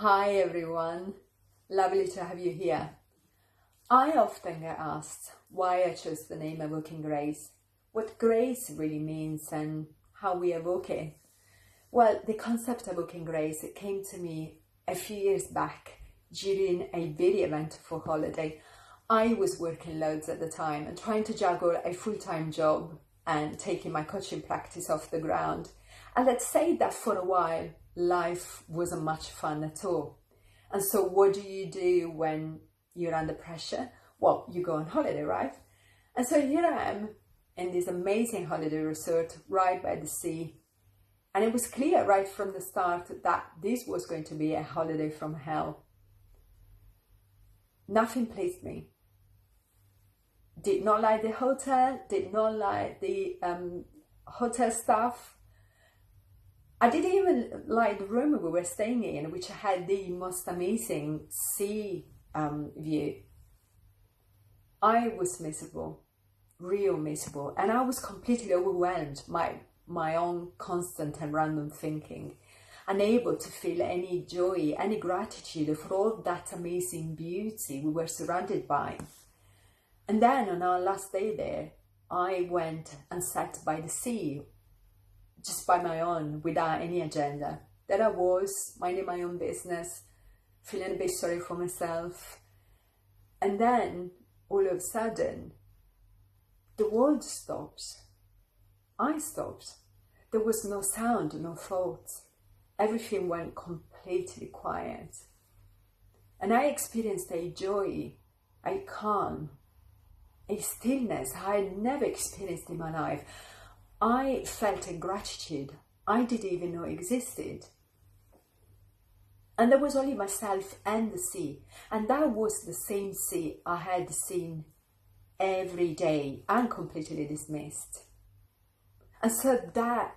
Hi everyone, lovely to have you here. I often get asked why I chose the name Evoking Grace, what grace really means and how we evoke it. Well, the concept of Evoking Grace, it came to me a few years back during a very eventful holiday. I was working loads at the time and trying to juggle a full-time job and taking my coaching practice off the ground. And let's say that for a while, life wasn't much fun at all. And so what do you do when you're under pressure? Well, you go on holiday, right? And so here I am in this amazing holiday resort right by the sea. And it was clear right from the start that this was going to be a holiday from hell. Nothing pleased me. Did not like the hotel, did not like the hotel staff. I didn't even like the room we were staying in, which had the most amazing sea view. I was miserable, real miserable, and I was completely overwhelmed by my own constant and random thinking, unable to feel any joy, any gratitude for all that amazing beauty we were surrounded by. And then on our last day there, I went and sat by the sea, just by my own, without any agenda. There I was, minding my own business, feeling a bit sorry for myself. And then, all of a sudden, the world stops. I stopped. There was no sound, no thoughts. Everything went completely quiet. And I experienced a joy, a calm, a stillness I had never experienced in my life. I felt a gratitude I didn't even know existed. And there was only myself and the sea. And that was the same sea I had seen every day and completely dismissed. And so that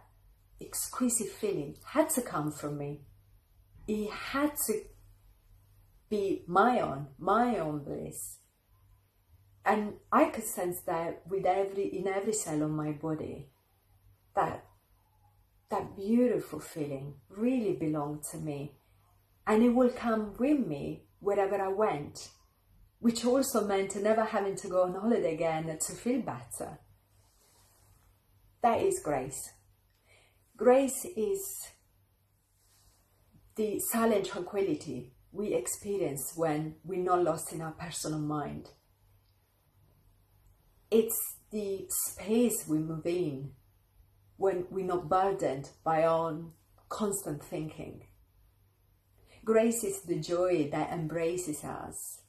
exquisite feeling had to come from me. It had to be my own bliss. And I could sense that in every cell of my body, that beautiful feeling really belonged to me. And it will come with me wherever I went, which also meant never having to go on holiday again to feel better. That is grace. Grace is the silent tranquility we experience when we're not lost in our personal mind. It's the space we move in when we're not burdened by our constant thinking. Grace is the joy that embraces us,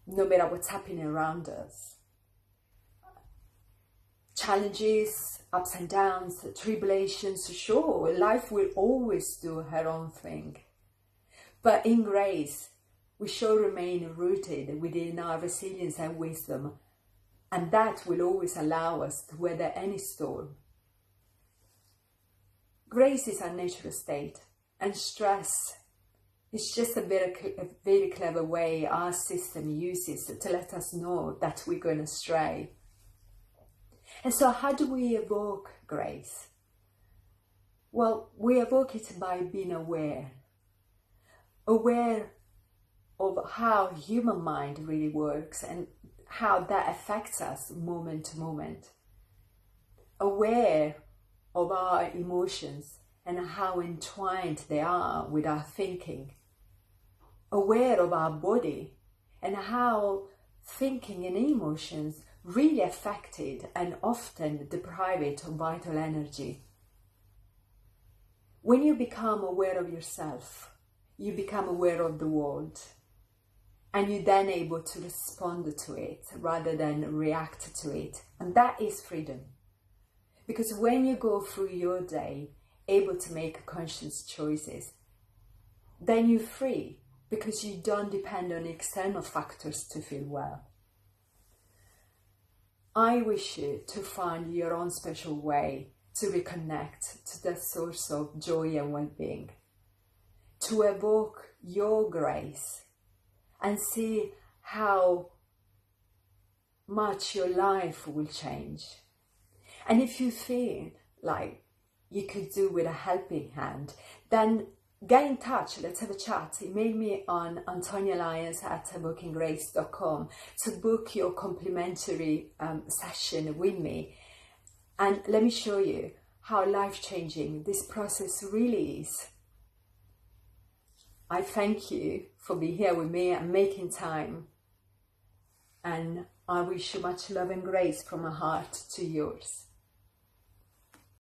no matter what's happening around us. Challenges, ups and downs, tribulations, sure, life will always do her own thing. But in grace, we shall remain rooted within our resilience and wisdom, and that will always allow us to weather any storm. Grace is our natural state, and stress is just a very clever way our system uses to let us know that we're going astray. And so how do we evoke grace? Well, we evoke it by being aware of how human mind really works and how that affects us moment to moment. Aware of our emotions and how entwined they are with our thinking. Aware of our body and how thinking and emotions really affected and often deprive it of vital energy. When you become aware of yourself, you become aware of the world. And you're then able to respond to it rather than react to it. And that is freedom. Because when you go through your day, able to make conscious choices, then you're free because you don't depend on external factors to feel well. I wish you to find your own special way to reconnect to the source of joy and well-being, to evoke your grace, and see how much your life will change. And if you feel like you could do with a helping hand, then get in touch, let's have a chat. Email me on antonialyons@evokinggrace.com to book your complimentary session with me. And let me show you how life-changing this process really is. I thank you for being here with me and making time. And I wish you much love and grace from my heart to yours.